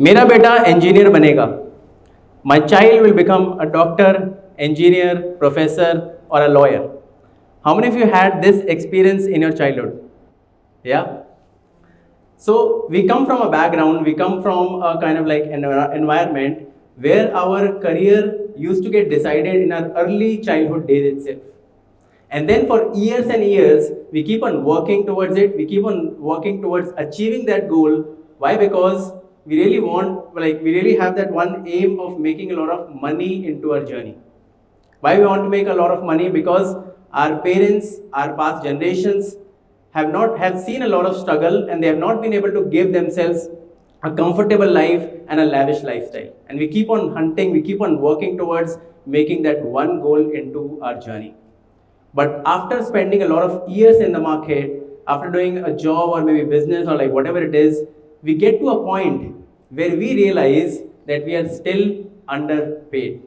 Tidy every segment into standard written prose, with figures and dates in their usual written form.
मेरा बेटा engineer बनेगा. My child will become a doctor, engineer, professor, or a lawyer. How many of you had this experience in your childhood? Yeah. So we come from a background, we come from a kind of like an environment where our career used to get decided in our early childhood days itself. And then for years and years, we keep on working towards it, we keep on working towards achieving that goal. Why? Because we really want, like, we really have that one aim of making a lot of money into our journey. Why we want to make a lot of money? Because our parents, our past generations have seen a lot of struggle, and they have not been able to give themselves a comfortable life and a lavish lifestyle. And we keep on hunting, we keep on working towards making that one goal into our journey. But after spending a lot of years in the market, after doing a job or maybe business or like whatever it is, we get to a point where we realize that we are still underpaid.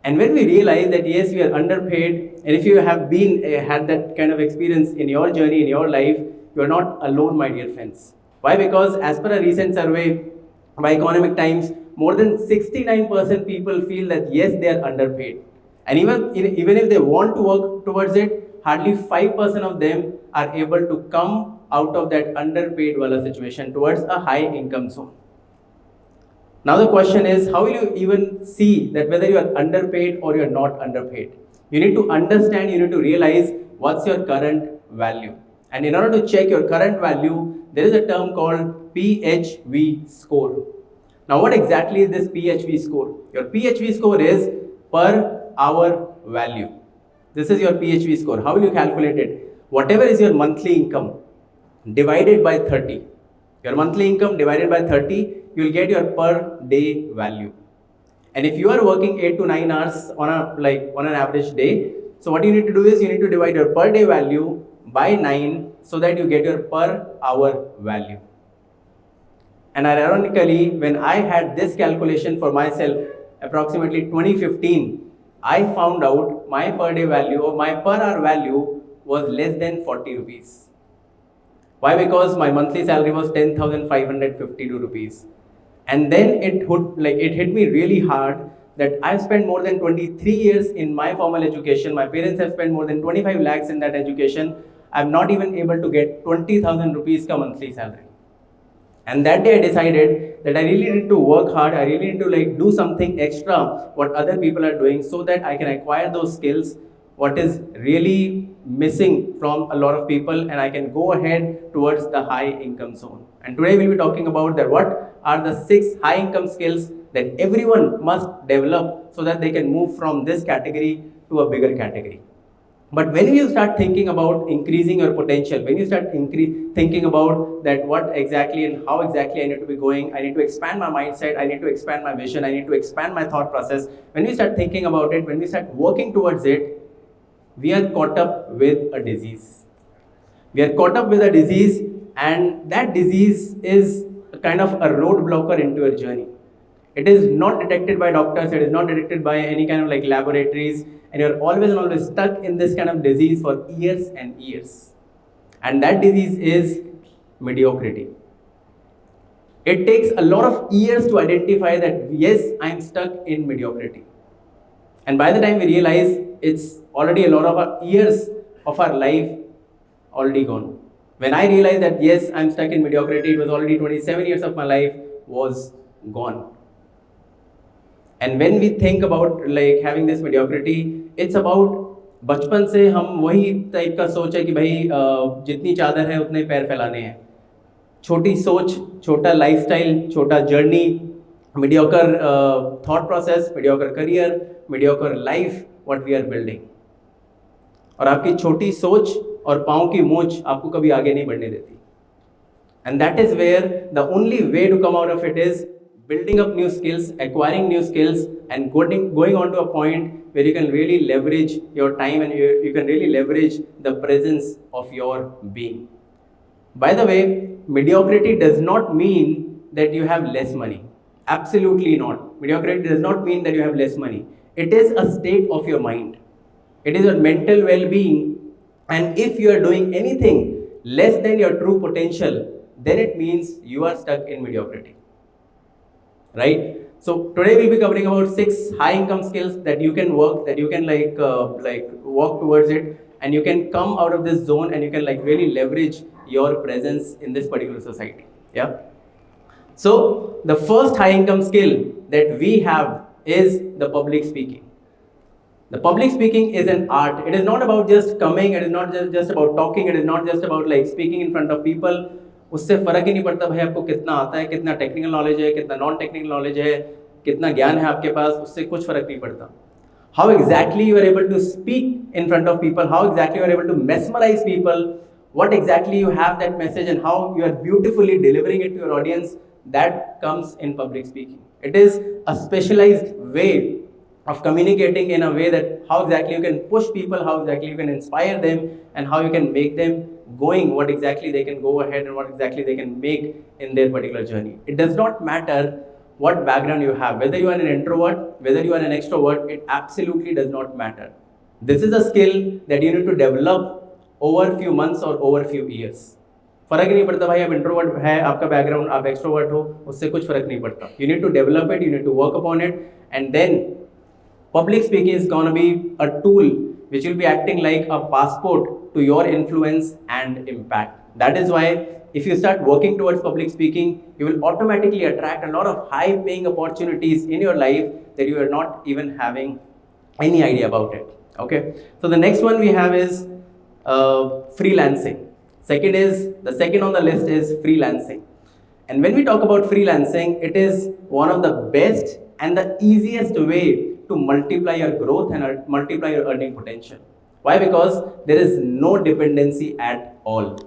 And when we realize that yes, we are underpaid, and if you have been had that kind of experience in your journey, in your life, you are not alone, my dear friends. Why? Because as per a recent survey by Economic Times, more than 69% people feel that yes, they are underpaid. And even if they want to work towards it, hardly 5% of them are able to come out of that underpaid wala situation towards a high income zone. Now the question is, how will you even see that whether you are underpaid or you are not underpaid? You need to understand, you need to realize what's your current value. And in order to check your current value, there is a term called PHV score. Now what exactly is this PHV score? Your PHV score is per hour value. This is your PHV score. How will you calculate it? Whatever is your monthly income divided by 30. Your monthly income divided by 30, you will get your per day value. And if you are working 8 to 9 hours on an average day, so what you need to do is you need to divide your per day value by 9 so that you get your per hour value. And ironically, when I had this calculation for myself, approximately 2015, I found out my per day value or my per hour value was less than 40 rupees. Why? Because my monthly salary was 10,552 rupees. And then it hit me really hard that I've spent more than 23 years in my formal education. My parents have spent more than 25 lakhs in that education. I'm not even able to get 20,000 rupees ka monthly salary. And that day I decided that I really need to work hard. I really need to do something extra what other people are doing so that I can acquire those skills, what is really missing from a lot of people, and I can go ahead towards the high income zone. And today we'll be talking about that what are the 6 high income skills that everyone must develop so that they can move from this category to a bigger category. But when you start thinking about increasing your potential, when you start thinking about that what exactly and how exactly I need to be going, I need to expand my mindset, I need to expand my vision, I need to expand my thought process. When we start thinking about it, when we start working towards it, we are caught up with a disease. We are caught up with a disease, and that disease is a kind of a roadblocker into your journey. It is not detected by doctors, it is not detected by any kind of laboratories, and you're always and always stuck in this kind of disease for years and years. And that disease is mediocrity. It takes a lot of years to identify that yes, I'm stuck in mediocrity. And by the time we realize, it's already a lot of years of our life already gone. When I realized that yes, I'm stuck in mediocrity, it was already 27 years of my life was gone. And when we think about having this mediocrity, it's about बचपन से हम वही type का सोच है कि भाई जितनी चादर है उतने पैर फैलाने हैं. छोटी सोच, छोटा लाइफस्टाइल, छोटा journey, mediocre thought process, mediocre career, mediocre life, what we are building. और आपकी छोटी सोच और पाँव की मोच आपको कभी आगे नहीं बढ़ने देती. And that is where the only way to come out of it is building up new skills, acquiring new skills, and going on to a point where you can really leverage your time and you can really leverage the presence of your being. By the way, mediocrity does not mean that you have less money. Absolutely not. Mediocrity does not mean that you have less money. It is a state of your mind. It is your mental well-being, and if you are doing anything less than your true potential, then it means you are stuck in mediocrity. right? So today we'll be covering about 6 high income skills that you can work, that you can like work towards it, and you can come out of this zone and you can like really leverage your presence in this particular society. Yeah. So the first high income skill that we have is the public speaking. The public speaking is an art. It is not about just coming, it is not just about talking, it is not just about like speaking in front of people. उससे फर्क ही नहीं पड़ता भाई आपको कितना आता है, कितना टेक्निकल नॉलेज है, कितना नॉन टेक्निकल नॉलेज है, कितना ज्ञान है आपके पास, उससे कुछ फर्क नहीं पड़ता. How exactly you are able to speak in front of people, how exactly you are able to mesmerize people, what exactly you have that message and how you are beautifully delivering it to your audience, that comes in public speaking. It is a specialized way of communicating in a way that how exactly you can push people, how exactly you can inspire them, and how you can make them going, what exactly they can go ahead and what exactly they can make in their particular journey. It does not matter what background you have, whether you are an introvert, whether you are an extrovert, it absolutely does not matter. This is a skill that you need to develop over few months or over few years. फर्क ही नहीं पड़ता भाई आप introvert है, आपका background आप extrovert हो, उससे कुछ फर्क नहीं पड़ता. You need to develop it, you need to work upon it, and then public speaking is gonna be a tool which will be acting like a passport to your influence and impact. That is why if you start working towards public speaking, you will automatically attract a lot of high paying opportunities in your life that you are not even having any idea about it. Okay, so the next one we have is freelancing. The second on the list is freelancing. And when we talk about freelancing, it is one of the best and the easiest way to multiply your growth and multiply your earning potential. Why? Because there is no dependency at all.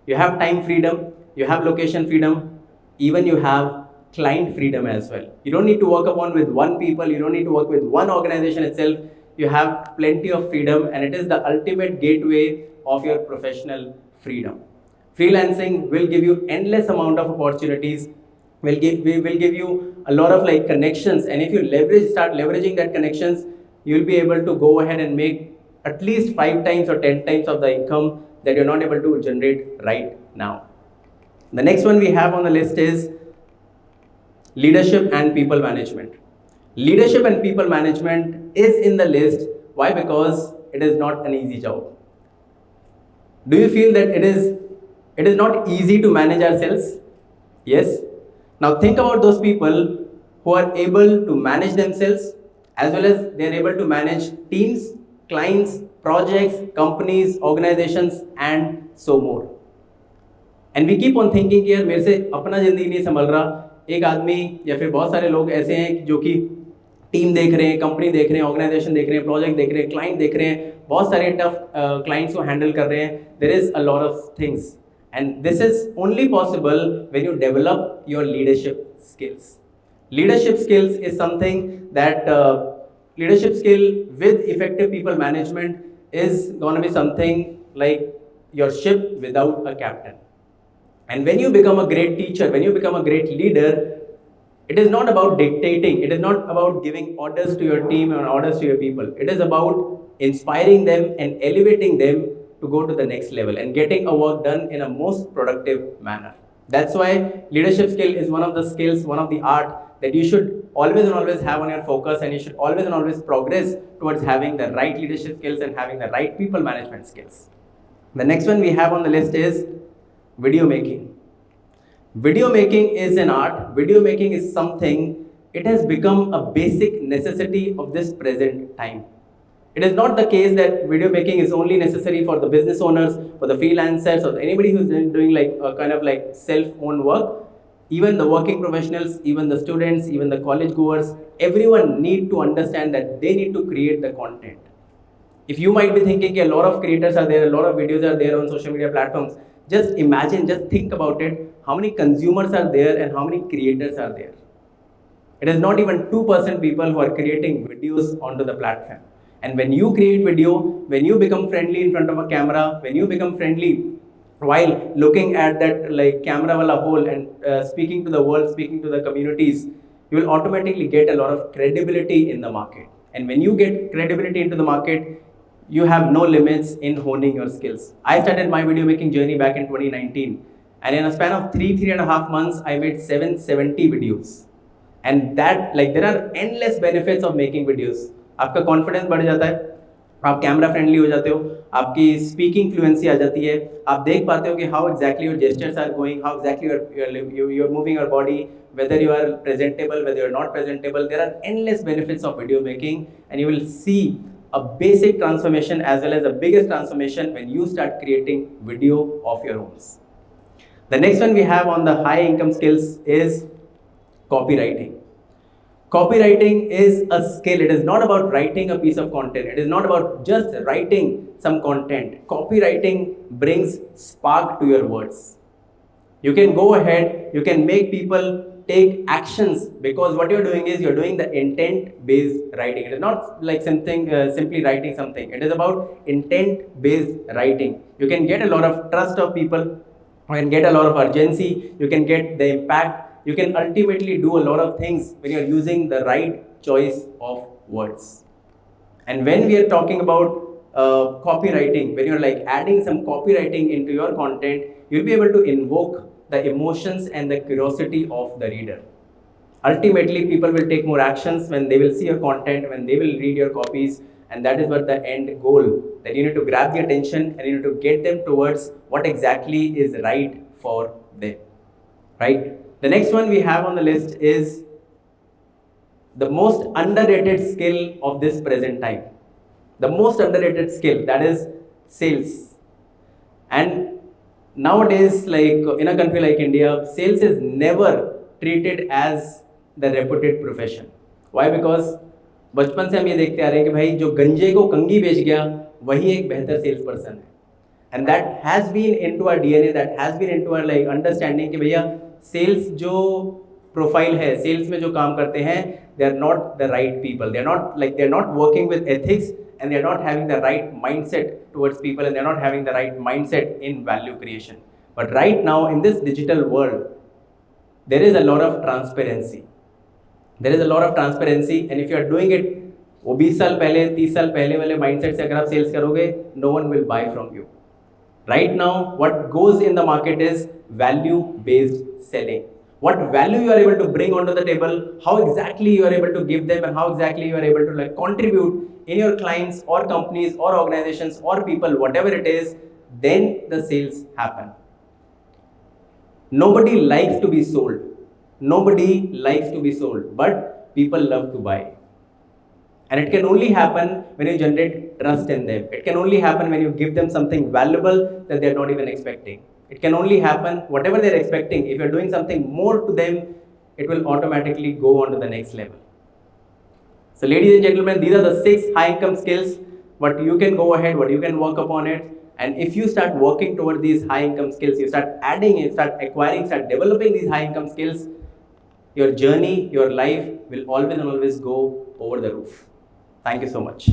You have time freedom, you have location freedom, even you have client freedom as well. You don't need to work upon with one people, you don't need to work with one organization itself. You have plenty of freedom, and it is the ultimate gateway of your professional freedom. Freelancing will give you endless amount of opportunities, will give you a lot of like connections, and if you start leveraging that connections, you'll be able to go ahead and make at least 5 times or 10 times of the income that you're not able to generate right now. The next one we have on the list is leadership and people management. Leadership and people management is in the list. Why? Because it is not an easy job. Do you feel that it is not easy to manage ourselves? Yes. Now think about those people who are able to manage themselves as well as they are able to manage teams, clients, projects, companies, organizations, and so more. And we keep on thinking कि यार मेरे से अपना जिंदगी नहीं संभल रहा. एक आदमी या फिर बहुत सारे लोग ऐसे हैं जो कि टीम देख रहे हैं, कंपनी देख रहे हैं, ऑर्गेनाइजेशन देख रहे हैं, प्रोजेक्ट देख रहे हैं, क्लाइंट देख रहे हैं, बहुत सारे टफ क्लाइंट्स को हैंडल कर रहे हैं. There is a lot of things, and this is only possible when you develop your leadership skills. Leadership skills is something that leadership skill with effective people management is going to be something like your ship without a captain. And when you become a great teacher, when you become a great leader, it is not about dictating, it is not about giving orders to your team or orders to your people. It is about inspiring them and elevating them to go to the next level and getting a work done in a most productive manner. That's why leadership skill is one of the skills, one of the art that you should always and always have on your focus, and you should always and always progress towards having the right leadership skills and having the right people management skills. The next one we have on the list is video making. Video making is an art. Video making is something, it has become a basic necessity of this present time. It is not the case that video making is only necessary for the business owners, for the freelancers, or anybody who's doing like a kind of like self-owned work. Even the working professionals, even the students, even the college goers, everyone need to understand that they need to create the content. If you might be thinking a lot of creators are there, a lot of videos are there on social media platforms, just imagine, just think about it, how many consumers are there and how many creators are there. It is not even 2% people who are creating videos onto the platform. And when you create video, when you become friendly in front of a camera, when you become friendly while looking at that like camera wala hole and speaking to the world, speaking to the communities, you will automatically get a lot of credibility in the market. And when you get credibility into the market, you have no limits in honing your skills. I started my video making journey back in 2019, and in a span of 3.5 months, I made 770 videos. And that, like, there are endless benefits of making videos. आपका confidence बढ़ जाता है, आप camera friendly हो जाते हो, आपकी speaking fluency आ जाती है, आप देख पाते हो कि how exactly your gestures are going, how exactly you are moving your body, whether you are presentable, whether you are not presentable. There are endless benefits of video making, and you will see a basic transformation as well as the biggest transformation when you start creating video of your own. The next one we have on the high income skills is copywriting. Copywriting is a skill. It is not about writing a piece of content. It is not about just writing some content. Copywriting brings spark to your words. You can go ahead, you can make people take actions, because what you're doing is you're doing the intent-based writing. It is not like something simply writing something. It is about intent-based writing. You can get a lot of trust of people. You can get a lot of urgency. You can get the impact. You can ultimately do a lot of things when you're using the right choice of words. And when we are talking about copywriting, when you're like adding some copywriting into your content, you'll be able to invoke the emotions and the curiosity of the reader. Ultimately, people will take more actions when they will see your content, when they will read your copies, and that is what the end goal, that you need to grab the attention and you need to get them towards what exactly is right for them, right? The next one we have on the list is the most underrated skill of this present time. The most underrated skill, that is sales. And nowadays, like in a country like India, sales is never treated as the reputed profession. Why? Because बचपन से हम ये देखते आ रहे हैं कि भाई जो गंजे को कंगी बेच गया वही एक बेहतर सेल्स पर्सन है. And that has been into our DNA, that has been into our like understanding कि भैया सेल्स जो प्रोफाइल है, सेल्स में जो काम करते हैं, they are not the right people. They are not working with ethics, and they are not having the right mindset towards people, and they are not having the right mindset in value creation. But right now in this digital world, there is a lot of transparency. There is a lot of transparency, and if you are doing it, वो 20 साल पहले 30 साल पहले वाले mindset से अगर आप sales करोगे, no one will buy from you. Right now, what goes in the market is value-based selling. What value you are able to bring onto the table, how exactly you are able to give them, and how exactly you are able to like contribute in your clients or companies or organizations or people, whatever it is, then the sales happen. Nobody likes to be sold. Nobody likes to be sold, but people love to buy. And it can only happen when you generate trust in them. It can only happen when you give them something valuable that they're not even expecting. It can only happen, whatever they're expecting, if you're doing something more to them, it will automatically go on to the next level. So ladies and gentlemen, these are the 6 high income skills, what you can go ahead, what you can work upon it. And if you start working toward these high income skills, you start adding it, start acquiring, start developing these high income skills, your journey, your life will always and always go over the roof. Thank you so much.